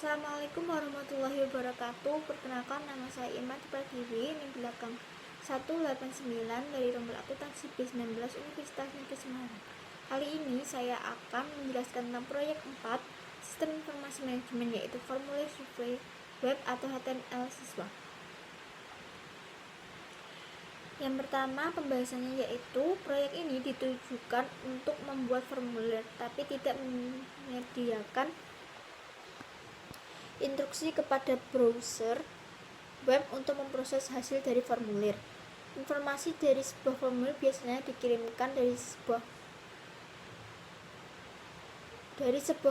Assalamualaikum warahmatullahi wabarakatuh. Perkenalkan, nama saya Iman Tipradewi, NIM belakang 189 dari rombel akuntansi B19 Universitas Negeri Semarang. Kali ini saya akan menjelaskan tentang proyek 4 Sistem Informasi Manajemen, yaitu formulir survei web atau HTML siswa. Yang pertama pembahasannya yaitu proyek ini ditujukan untuk membuat formulir tapi tidak menyediakan instruksi kepada browser web untuk memproses hasil dari formulir. Informasi dari sebuah formulir biasanya dikirimkan dari sebuah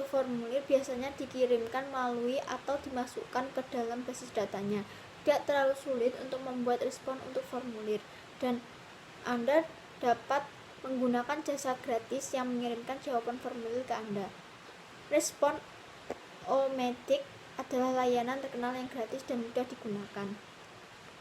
formulir biasanya dikirimkan melalui atau dimasukkan ke dalam basis datanya. Tidak terlalu sulit untuk membuat respon untuk formulir, dan Anda dapat menggunakan jasa gratis yang mengirimkan jawaban formulir ke Anda. Respon-O-Matic adalah layanan terkenal yang gratis dan mudah digunakan.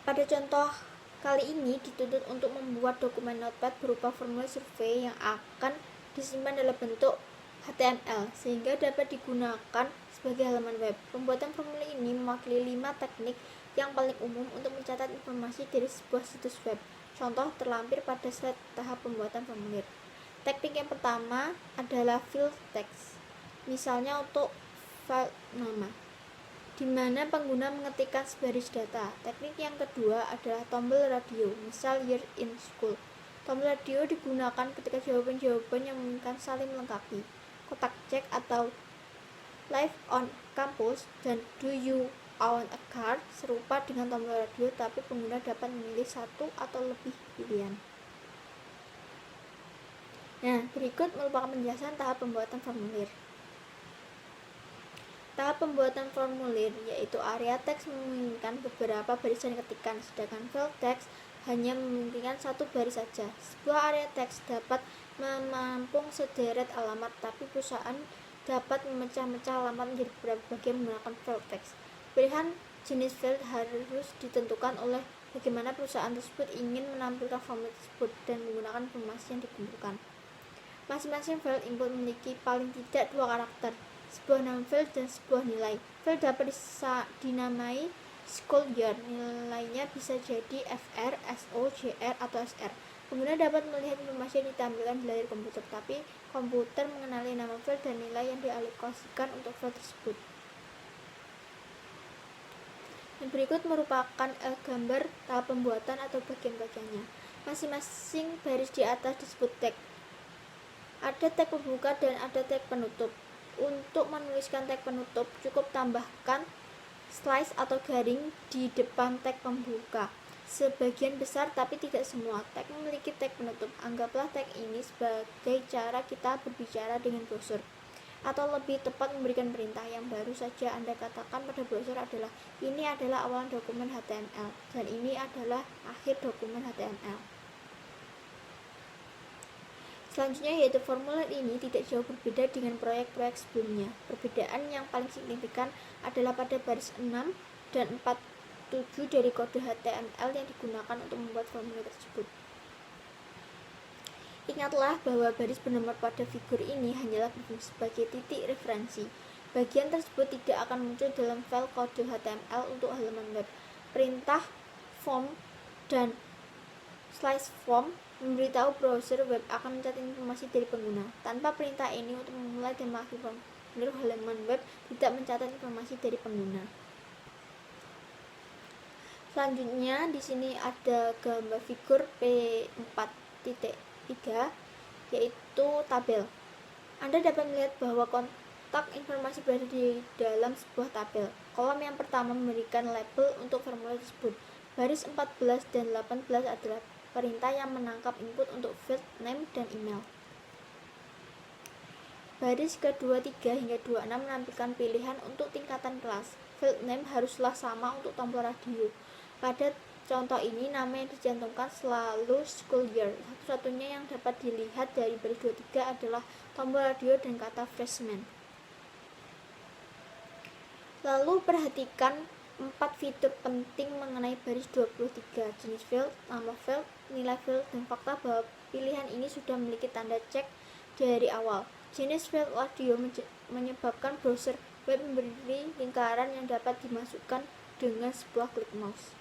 Pada contoh kali ini dituntut untuk membuat dokumen notepad berupa formulir survei yang akan disimpan dalam bentuk HTML sehingga dapat digunakan sebagai halaman web. Pembuatan formulir ini mewakili 5 teknik yang paling umum untuk mencatat informasi dari sebuah situs web. Contoh terlampir pada slide tahap pembuatan formulir. Teknik yang pertama adalah fill text, misalnya untuk file nama, di mana pengguna mengetikkan sebaris data. Teknik yang kedua adalah tombol radio, misal You're in School. Tombol radio digunakan ketika jawaban-jawaban yang memungkinkan saling melengkapi. Kotak cek atau Live on Campus dan Do You Own a Card serupa dengan tombol radio, tapi pengguna dapat memilih satu atau lebih pilihan. Nah, berikut merupakan penjelasan tahap pembuatan formulir. Tahap pembuatan formulir yaitu area teks memungkinkan beberapa barisan ketikan, sedangkan fill text hanya memungkinkan satu baris saja. Sebuah area teks dapat menampung sederet alamat, tapi perusahaan dapat memecah-mecah alamat menjadi beberapa bagian menggunakan fill text. Pilihan jenis field harus ditentukan oleh bagaimana perusahaan tersebut ingin menampilkan formulir tersebut dan menggunakan informasi yang dikumpulkan. Masing-masing field input memiliki paling tidak 2 karakter, sebuah nama field dan sebuah nilai. Field dapat dinamai school year, nilainya bisa jadi FR, SO, JR, atau SR. Pengguna dapat melihat informasi yang ditampilkan di layar komputer, tapi komputer mengenali nama field dan nilai yang dialokasikan untuk field tersebut. Yang berikut merupakan gambar tahap pembuatan atau bagian-bagiannya. Masing-masing baris di atas disebut tag. Ada tag pembuka dan ada tag penutup. Untuk menuliskan tag penutup, cukup tambahkan slice atau garing di depan tag pembuka. Sebagian besar tapi tidak semua tag memiliki tag penutup. Anggaplah tag ini sebagai cara kita berbicara dengan browser, atau lebih tepat memberikan perintah. Yang baru saja Anda katakan pada browser adalah ini adalah awal dokumen HTML dan ini adalah akhir dokumen HTML. Selanjutnya yaitu formulir ini tidak jauh berbeda dengan proyek-proyek sebelumnya. Perbedaan yang paling signifikan adalah pada baris 6 dan 47 dari kode HTML yang digunakan untuk membuat formulir tersebut. Ingatlah bahwa baris bernomor pada figur ini hanyalah berfungsi sebagai titik referensi. Bagian tersebut tidak akan muncul dalam file kode HTML untuk halaman web. Perintah form dan slice form memberitahu browser web akan mencatat informasi dari pengguna. Tanpa perintah ini untuk memulai dan mengakhiri formulir halaman web tidak mencatat informasi dari pengguna. Selanjutnya di sini ada gambar figur P4.3 yaitu tabel. Anda dapat melihat bahwa kontak informasi berada di dalam sebuah tabel. Kolom yang pertama memberikan label untuk formulir tersebut. Baris 14 dan 18 adalah perintah yang menangkap input untuk field name dan email. Baris ke-23 hingga 26 menampilkan pilihan untuk tingkatan kelas. Field name haruslah sama untuk tombol radio. Pada contoh ini, nama yang dicantumkan selalu school year. Satu-satunya yang dapat dilihat dari baris 23 adalah tombol radio dan kata freshman. Lalu perhatikan 4 fitur penting mengenai baris 23, jenis field, nama field, nilai field, dan fakta bahwa pilihan ini sudah memiliki tanda cek dari awal. Jenis field radio menyebabkan browser Web memberi lingkaran yang dapat dimasukkan dengan sebuah klik mouse.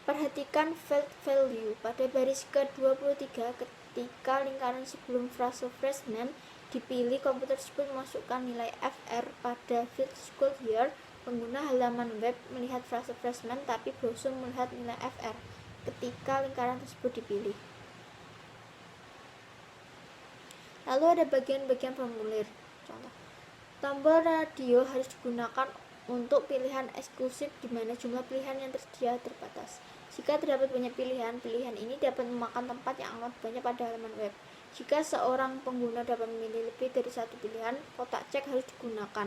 Perhatikan field value pada baris ke-23 ketika lingkaran sebelum frase freshman dipilih, komputer tersebut memasukkan nilai FR pada field school year. Pengguna halaman web melihat frase freshman tapi browser melihat nilai FR ketika lingkaran tersebut dipilih. Lalu ada bagian-bagian formulir. Contoh, tombol radio harus digunakan untuk pilihan eksklusif di mana jumlah pilihan yang tersedia terbatas. Jika terdapat banyak pilihan, pilihan ini dapat memakan tempat yang amat banyak pada halaman web. Jika seorang pengguna dapat memilih lebih dari satu pilihan, kotak cek harus digunakan.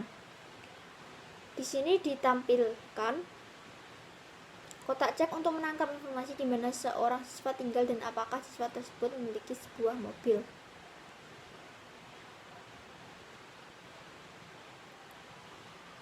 Di sini ditampilkan kotak cek untuk menangkap informasi di mana seorang siswa tinggal dan apakah siswa tersebut memiliki sebuah mobil.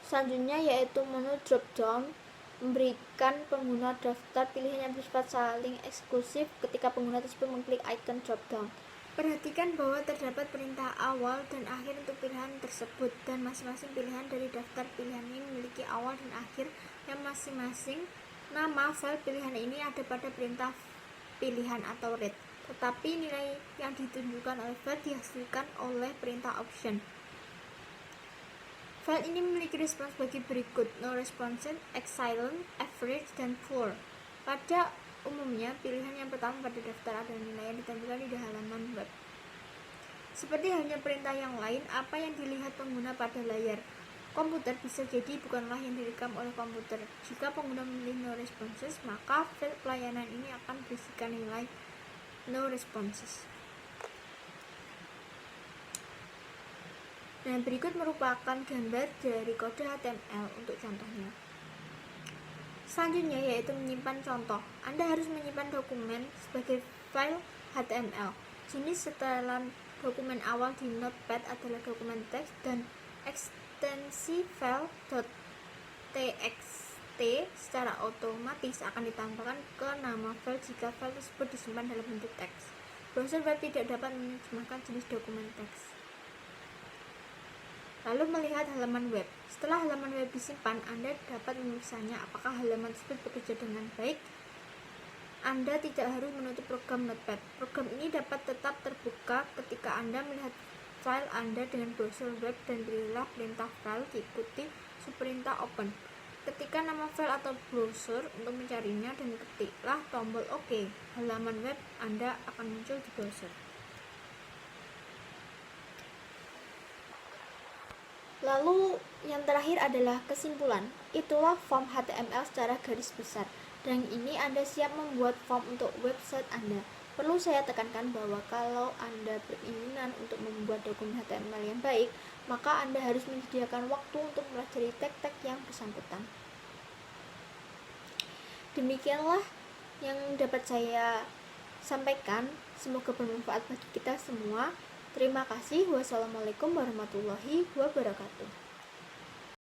Selanjutnya yaitu menu drop down, memberikan pengguna daftar pilihan yang bersifat saling eksklusif ketika pengguna tersebut mengklik icon drop down. Perhatikan bahwa terdapat perintah awal dan akhir untuk pilihan tersebut, dan masing-masing pilihan dari daftar pilihan ini memiliki awal dan akhir yang masing-masing. Nama file pilihan ini ada pada perintah pilihan atau read, tetapi nilai yang ditunjukkan oleh file dihasilkan oleh perintah option. File ini memiliki respons bagi berikut: no responsive, excellent, average, dan poor. Pada umumnya, pilihan yang pertama pada daftar adalah nilai yang ditampilkan di halaman web. Seperti halnya perintah yang lain, apa yang dilihat pengguna pada layar komputer bisa jadi bukanlah yang direkam oleh komputer. Jika pengguna memilih no responses, maka file pelayanan ini akan berisikan nilai no responses. Nah, berikut merupakan gambar dari kode HTML untuk contohnya. Selanjutnya yaitu menyimpan contoh. Anda harus menyimpan dokumen sebagai file HTML. Jenis setelan dokumen awal di Notepad adalah dokumen teks, dan ekstensi file .txt secara otomatis akan ditambahkan ke nama file jika file tersebut disimpan dalam bentuk teks. Browser web tidak dapat menerjemahkan jenis dokumen teks. Lalu melihat halaman web. Setelah halaman web disimpan, Anda dapat memeriksanya apakah halaman tersebut bekerja dengan baik. Anda tidak harus menutup program Notepad. Program ini dapat tetap terbuka ketika Anda melihat file Anda dengan browser web, dan pilihlah perintah file diikuti subperintah open. Ketikkan nama file atau browser untuk mencarinya dan ketiklah tombol OK. Halaman web Anda akan muncul di browser. Lalu yang terakhir adalah kesimpulan. Itulah form HTML secara garis besar, dan ini Anda siap membuat form untuk website Anda. Perlu saya tekankan bahwa kalau Anda beringinan untuk membuat dokumen HTML yang baik, maka Anda harus menyediakan waktu untuk mempelajari tag-tag yang bersangkutan. Demikianlah yang dapat saya sampaikan. Semoga bermanfaat bagi kita semua. Terima kasih. Wassalamualaikum warahmatullahi wabarakatuh.